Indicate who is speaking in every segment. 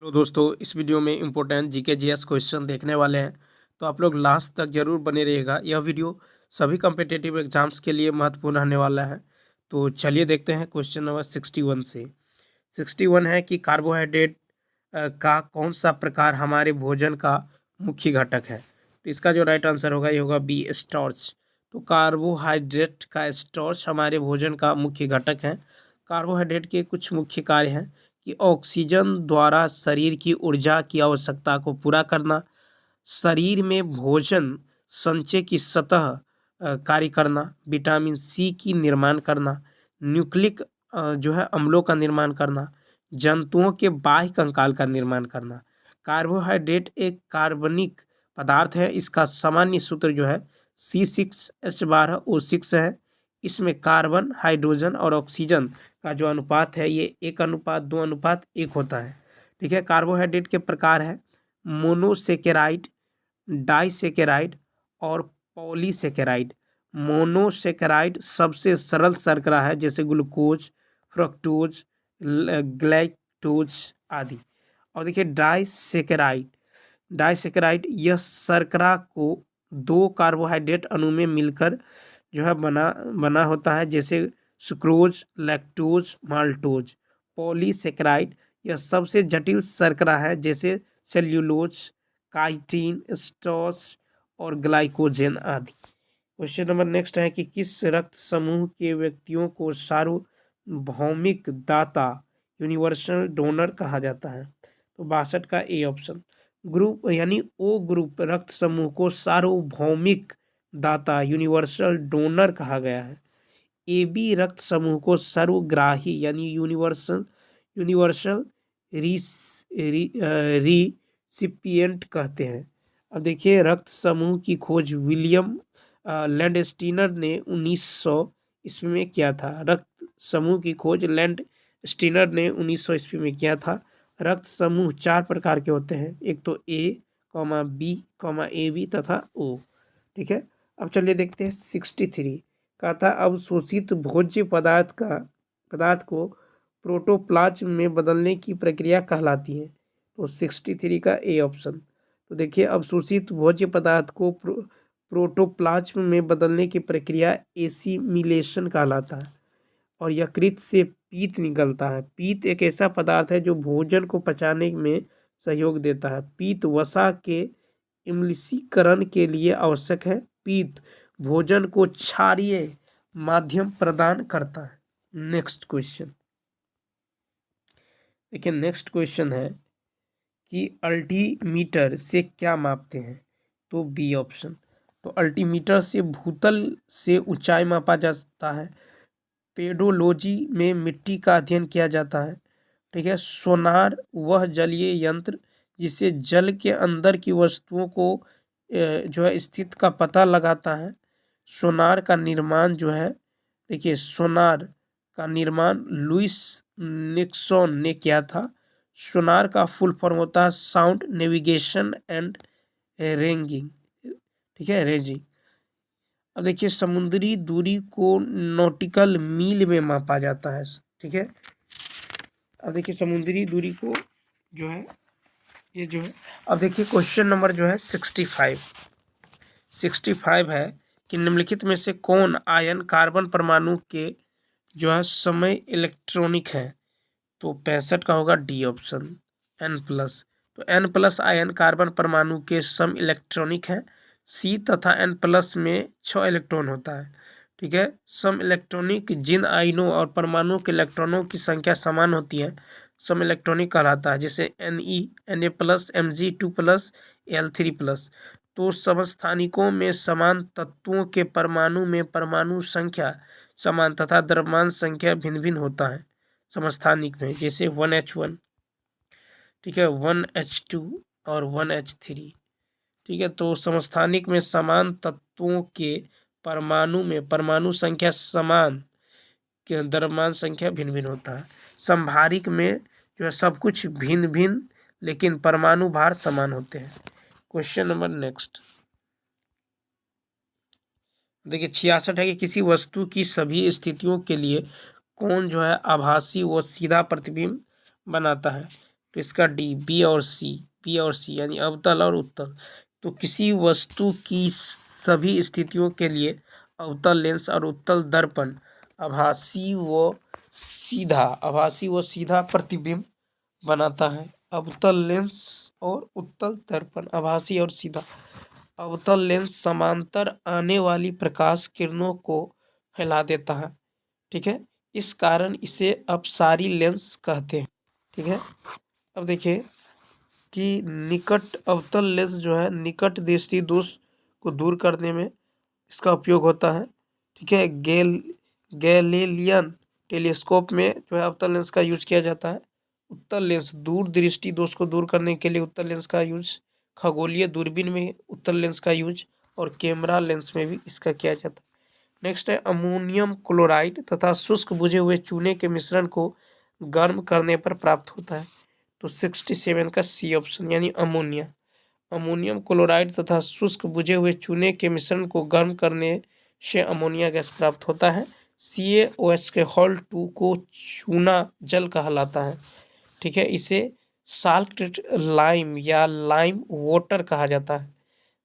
Speaker 1: तो दोस्तों इस वीडियो में इम्पोर्टेंट जीके जीएस क्वेश्चन देखने वाले हैं। तो आप लोग लास्ट तक जरूर बने रहिएगा। यह वीडियो सभी कम्पिटिटिव एग्जाम्स के लिए महत्वपूर्ण रहने वाला है। तो चलिए देखते हैं क्वेश्चन नंबर 61 से। 61 है कि कार्बोहाइड्रेट का कौन सा प्रकार हमारे भोजन का मुख्य घटक है। तो इसका जो राइट आंसर होगा ये होगा बी, स्टार्च। तो कार्बोहाइड्रेट का स्टार्च हमारे भोजन का मुख्य घटक है। कार्बोहाइड्रेट के कुछ मुख्य कार्य हैं कि ऑक्सीजन द्वारा शरीर की ऊर्जा की आवश्यकता को पूरा करना, शरीर में भोजन संचय की सतह कार्य करना, विटामिन सी की निर्माण करना, न्यूक्लिक जो है अम्लों का निर्माण करना, जंतुओं के बाह्य कंकाल का निर्माण करना। कार्बोहाइड्रेट एक कार्बनिक पदार्थ है। इसका सामान्य सूत्र जो है C6H12O6 है। इसमें कार्बन, हाइड्रोजन और ऑक्सीजन का जो अनुपात है ये 1:2:1 होता है। ठीक है। कार्बोहाइड्रेट के प्रकार है मोनोसेकेराइड, डाइसेकेराइड और पॉलीसेकेराइड। मोनोसेकेराइड सबसे सरल शर्करा है जैसे ग्लूकोज, फ्रक्टोज, ग्लाइकोज आदि। और देखिए डाइसेकेराइड, डाइसेकेराइड यह शर्करा को दो कार्बोहाइड्रेट अणु में मिलकर जो है बना होता है जैसे सुक्रोज, लैक्टोज, माल्टोज। पॉलीसेकेराइड यह सबसे जटिल शर्करा है जैसे सेल्यूलोज, काइटिन, स्टार्च और ग्लाइकोजेन आदि। क्वेश्चन नंबर नेक्स्ट है कि किस रक्त समूह के व्यक्तियों को सार्वभौमिक दाता यूनिवर्सल डोनर कहा जाता है। तो 62 का ए ऑप्शन। ग्रुप यानी ओ ग्रुप रक्त समूह को सार्वभौमिक दाता यूनिवर्सल डोनर कहा गया है। ए बी रक्त समूह को सर्वग्राही यानी यूनिवर्सल यूनिवर्सल रिसिपिएंट कहते हैं। अब देखिए रक्त समूह की खोज विलियम लैंडस्टीनर ने 1900 ईस्वी में किया था। रक्त समूह की खोज लैंडस्टीनर ने 1900 ईस्वी में किया था। रक्त समूह 4 प्रकार के होते हैं, एक तो ए, बी, ए बी तथा ओ। ठीक है। अब चलिए देखते हैं 63 का था अवशोषित भोज्य पदार्थ को प्रोटोप्लाज्म में बदलने की प्रक्रिया कहलाती है। तो 63 का ए ऑप्शन। तो देखिए अवशोषित भोज्य पदार्थ को प्रोटोप्लाज्म में बदलने की प्रक्रिया एसिमिलेशन कहलाता है। और यकृत से पीत निकलता है। पीत एक ऐसा पदार्थ है जो भोजन को पचाने में सहयोग देता है। पीत वसा के इम्लसीकरण के लिए आवश्यक है। पीत भोजन को क्षारीय माध्यम प्रदान करता है। नेक्स्ट क्वेश्चन देखिए, नेक्स्ट क्वेश्चन है कि अल्टीमीटर से क्या मापते हैं। तो बी ऑप्शन। तो अल्टीमीटर से भूतल से ऊंचाई मापा जाता है। पेडोलॉजी में मिट्टी का अध्ययन किया जाता है। ठीक है। सोनार वह जलीय यंत्र जिससे जल के अंदर की वस्तुओं को जो है स्थित का पता लगाता है। सोनार का निर्माण जो है, देखिए सोनार का निर्माण लुइस निक्सन ने किया था। सोनार का फुल फॉर्म होता है साउंड नेविगेशन एंड रेंजिंग। ठीक है, रेंजिंग। अब देखिए समुद्री दूरी को नॉटिकल मील में मापा जाता है। ठीक है। अब देखिए समुद्री दूरी को जो है ये जो है, अब देखिए क्वेश्चन नंबर जो है 65 है कि निम्नलिखित में से कौन आयन कार्बन परमाणु के जो है समय इलेक्ट्रॉनिक है। तो 65 का होगा डी ऑप्शन, N+। तो N+ आयन कार्बन परमाणु के सम इलेक्ट्रॉनिक है। सी तथा N+ में 6 इलेक्ट्रॉन होता है। ठीक है। सम इलेक्ट्रॉनिक जिन आयनों और परमाणुओं के इलेक्ट्रॉनों की संख्या समान होती है सम इलेक्ट्रॉनिक कहलाता है, जैसे Ne, Na+, Mg2+, Al3+। तो समस्थानिकों में समान तत्वों के परमाणु में परमाणु संख्या समान तथा द्रव्यमान संख्या भिन्न भिन्न होता है समस्थानिक में, जैसे 1H1। ठीक है, 1H2 और 1H3। ठीक है। तो समस्थानिक में समान तत्वों के परमाणु में परमाणु संख्या समान के द्रव्यमान संख्या भिन्न भिन्न होता है। संभारिक में जो है सब कुछ भिन्न भिन्न लेकिन परमाणु भार समान होते हैं। क्वेश्चन नंबर नेक्स्ट देखिए 66 है कि किसी वस्तु की सभी स्थितियों के लिए कौन जो है आभासी व सीधा प्रतिबिंब बनाता है। तो इसका डी, बी और सी यानी अवतल और उत्तल। तो किसी वस्तु की सभी स्थितियों के लिए अवतल लेंस और उत्तल दर्पण आभासी व सीधा प्रतिबिंब बनाता है। अवतल लेंस और उत्तल दर्पण आभासी और सीधा। अवतल लेंस समांतर आने वाली प्रकाश किरणों को फैला देता है, ठीक है, इस कारण इसे अपसारी लेंस कहते हैं, ठीक है। अब देखिए कि निकट अवतल लेंस जो है निकट दृष्टि दोष को दूर करने में इसका उपयोग होता है, ठीक है। गैलीलियन टेलीस्कोप में जो है अवतल लेंस का यूज किया जाता है। उत्तल लेंस दूर दृष्टि दोष को दूर करने के लिए उत्तल लेंस का यूज, खगोलीय दूरबीन में उत्तल लेंस का यूज और कैमरा लेंस में भी इसका किया जाता है। नेक्स्ट है अमोनियम क्लोराइड तथा शुष्क बुझे हुए चूने के मिश्रण को गर्म करने पर प्राप्त होता है। तो 67 का सी ऑप्शन यानी अमोनिया। अमोनियम क्लोराइड तथा शुष्क बुझे हुए चूने के मिश्रण को गर्म करने से अमोनिया गैस प्राप्त होता है। CaOH के हॉल 2 को चूना जल कहलाता है, ठीक है। इसे साल्ट लाइम या लाइम वाटर कहा जाता है।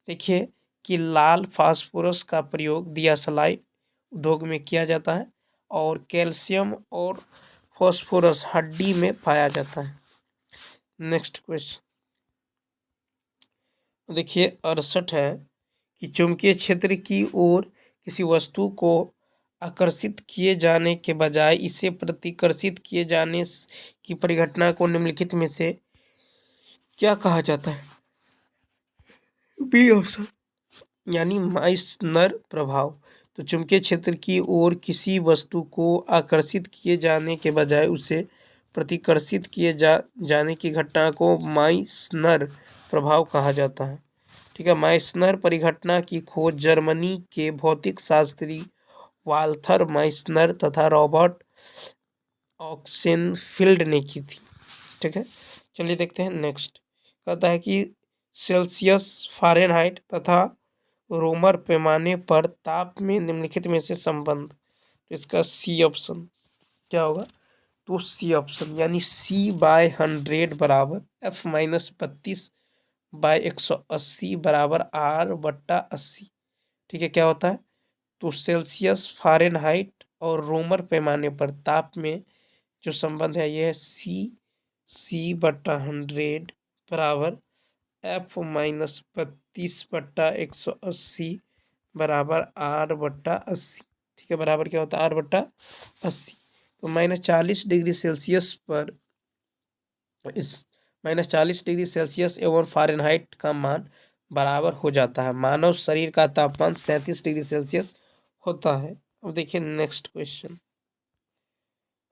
Speaker 1: देखिए कि लाल फास्फोरस का प्रयोग दियासलाई उद्योग में किया जाता है और कैल्शियम और फास्फोरस हड्डी में पाया जाता है। नेक्स्ट क्वेश्चन देखिए 68 है कि चुंबकीय क्षेत्र की ओर किसी वस्तु को आकर्षित किए जाने के बजाय इसे प्रतिकर्षित किए जाने की परिघटना को निम्नलिखित में से क्या कहा जाता है? बी ऑप्शन यानी माइसनर प्रभाव। तो चुंबकीय क्षेत्र की ओर किसी वस्तु को आकर्षित किए जाने के बजाय उसे प्रतिकर्षित किए जाने की घटना को माइसनर प्रभाव कहा जाता है, ठीक है। माइसनर परिघटना की खोज जर्मनी के भौतिक शास्त्री वाल्थर माइसनर तथा रॉबर्ट ऑक्सेनफील्ड ने की थी, ठीक है। चलिए देखते हैं नेक्स्ट। कहता है कि सेल्सियस, फ़ारेनहाइट तथा रोमर पैमाने पर ताप में निम्नलिखित में से संबंध। तो इसका सी ऑप्शन क्या होगा? तो सी ऑप्शन यानी C/100 बराबर F-32/180 बराबर R/80, ठीक है। क्या होता है? तो सेल्सियस, फ़ारेनहाइट और रोमर पैमाने पर ताप में जो संबंध है यह है C/100 बराबर F-32/180 बराबर R/80, ठीक है। बराबर क्या होता है? R/80। तो -40 डिग्री सेल्सियस पर इस -40 डिग्री सेल्सियस एवं फ़ारेनहाइट का मान बराबर हो जाता है। मानव शरीर का तापमान 37 डिग्री सेल्सियस होता है। अब देखिए नेक्स्ट क्वेश्चन।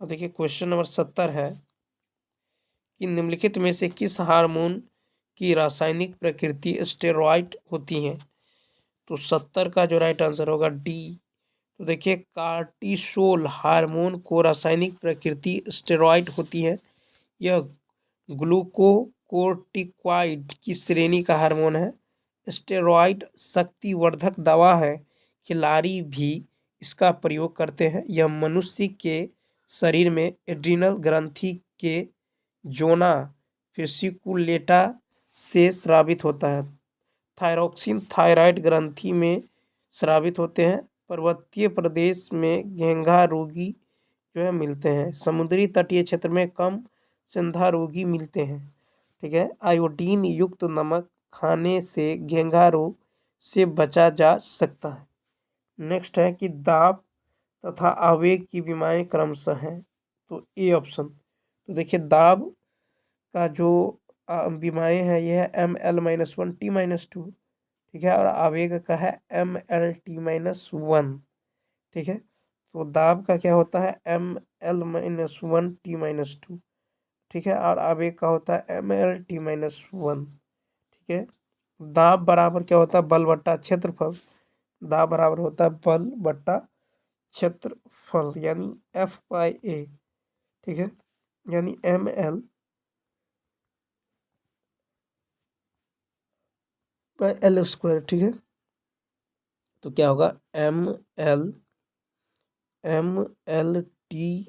Speaker 1: अब देखिए क्वेश्चन नंबर 70 है कि निम्नलिखित में से किस हार्मोन की रासायनिक प्रकृति स्टेरॉइड होती है? तो 70 का जो राइट आंसर होगा डी। तो देखिए कार्टिसोल हार्मोन को रासायनिक प्रकृति स्टेरॉइड होती है। यह ग्लूकोकोर्टिकॉइड की श्रेणी का हार्मोन है। स्टेरॉइड शक्तिवर्धक दवा है। खिलाड़ी भी इसका प्रयोग करते हैं। यह मनुष्य के शरीर में एड्रिनल ग्रंथि के जोना फेसिकुलेटा से स्रावित होता है। थायरोक्सिन थायराइड ग्रंथि में स्रावित होते हैं। पर्वतीय प्रदेश में घेंघा रोगी जो है मिलते हैं। समुद्री तटीय क्षेत्र में कम सिंधा रोगी मिलते हैं, ठीक है। आयोडीन युक्त नमक खाने से घेंघा रोग से बचा जा सकता है। नेक्स्ट है कि दाब तथा आवेग की बीमारियां क्रमशः हैं। तो ए ऑप्शन। तो देखिए दाब का जो बीमारियां है यह है ML-1 T-2, ठीक है। और आवेग का है ML-T-1, ठीक है। तो दाब का क्या होता है ML-1 T-2, ठीक है। और आवेग का होता है ML-T-1, ठीक है। दाब बराबर क्या होता है बल बट्टा क्षेत्रफल। दाब बराबर होता है बल बट्टा क्षेत्रफल यानी F/A, ठीक है, यानी ML/L², ठीक है। तो क्या होगा ML-T-2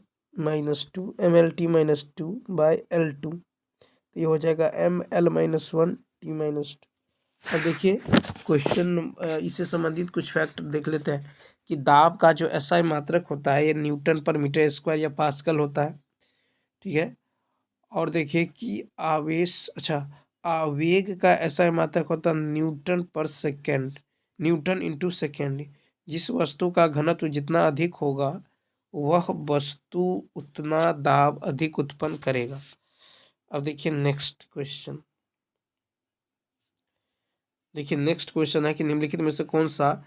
Speaker 1: ML-T-2/L2, तो ये हो जाएगा ml-1t-2। अब देखिए क्वेश्चन इससे संबंधित कुछ फैक्ट देख लेते हैं कि दाब का जो एसआई मात्रक होता है ये न्यूटन पर मीटर स्क्वायर या पास्कल होता है, ठीक है। और देखिए कि आवेग का एसआई मात्रक होता है न्यूटन पर सेकेंड, न्यूटन इंटू सेकेंड। जिस वस्तु का घनत्व जितना अधिक होगा वह वस्तु उतना दाब अधिक उत्पन्न करेगा। अब देखिए नेक्स्ट क्वेश्चन, देखिए नेक्स्ट क्वेश्चन है कि निम्नलिखित में से कौन सा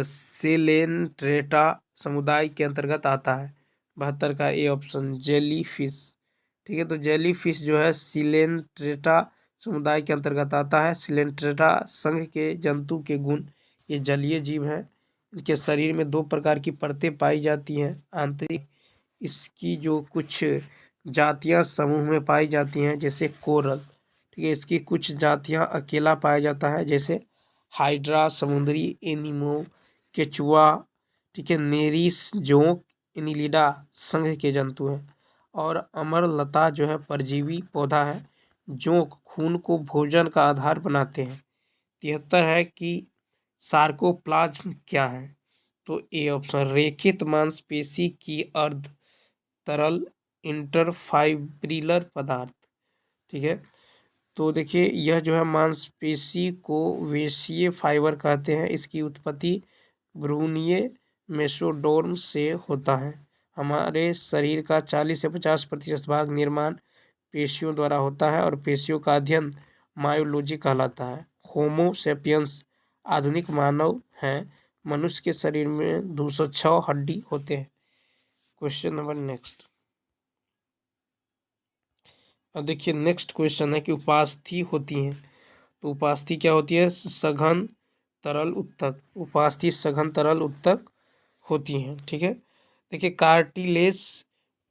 Speaker 1: सेलेंट्रेटा समुदाय के अंतर्गत आता है। 72 का ए ऑप्शन जेली फिश, ठीक है। तो जेली फिश जो है सिलेंट्रेटा समुदाय के अंतर्गत आता है। सिलेंट्रेटा संघ के जंतु के गुण, ये जलीय जीव है। इनके शरीर में 2 प्रकार की परतें पाई जाती हैं आंतरिक। इसकी जो कुछ जातियां समूह में पाई जाती हैं जैसे कोरल, ठीक है। इसकी कुछ जातियां अकेला पाया जाता है जैसे हाइड्रा, समुद्री एनीमो, केचुआ, ठीक है। नेरिस, जोंक, एनिलिडा संघ के जंतु हैं। और अमरलता जो है परजीवी पौधा है। जोंक खून को भोजन का आधार बनाते हैं। 73 है कि सार्कोप्लाज्म क्या है। तो ए ऑप्शन रेखित मांसपेशी की अर्ध तरल इंटरफाइब्रिलर पदार्थ, ठीक है। तो देखिए यह जो है मांसपेशी को वेशीय फाइबर कहते हैं। इसकी उत्पत्ति भ्रूणीय मेसोडर्म से होता है। हमारे शरीर का 40 से 50% भाग निर्माण पेशियों द्वारा होता है और पेशियों का अध्ययन मायोलॉजी कहलाता है। होमो सेपियंस आधुनिक मानव हैं। मनुष्य के शरीर में 206 हड्डी होते हैं। Question number next. अब देखिए नेक्स्ट क्वेश्चन है कि उपास्थि होती हैं। तो उपास्थि क्या होती है, सघन तरल उत्तक। उपास्थि सघन तरल उत्तक होती हैं, ठीक है। देखिए कार्टिलेज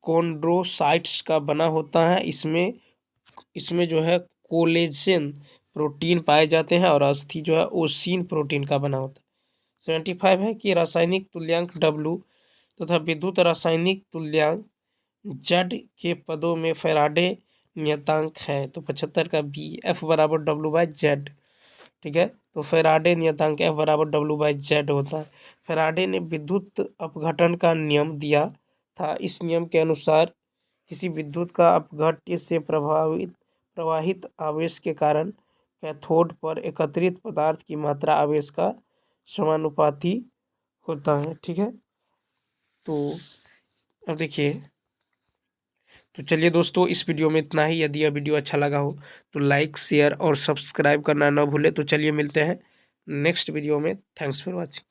Speaker 1: कॉन्ड्रोसाइट्स का बना होता है। इसमें जो है कोलेजन प्रोटीन पाए जाते हैं और अस्थि जो है ओसिन प्रोटीन का बना होता है। 75 है कि रासायनिक तुल्यांक W तथा विद्युत रासायनिक तुल्यांक Z के पदों में फैराडे नियतांक है। तो 75 का बी F बराबर W/Z, ठीक है। तो फैराडे नियतांक F बराबर W/Z होता है। फैराडे ने विद्युत अपघटन का नियम दिया था। इस नियम के अनुसार किसी विद्युत का अपघट्य से प्रवाहित आवेश के कारण कैथोड पर एकत्रित पदार्थ की मात्रा आवेश का समानुपाती होता है, ठीक है। तो अब देखिए, तो चलिए दोस्तों इस वीडियो में इतना ही। यदि यह वीडियो अच्छा लगा हो तो लाइक, शेयर और सब्सक्राइब करना न भूलें। तो चलिए मिलते हैं नेक्स्ट वीडियो में। Thanks for watching.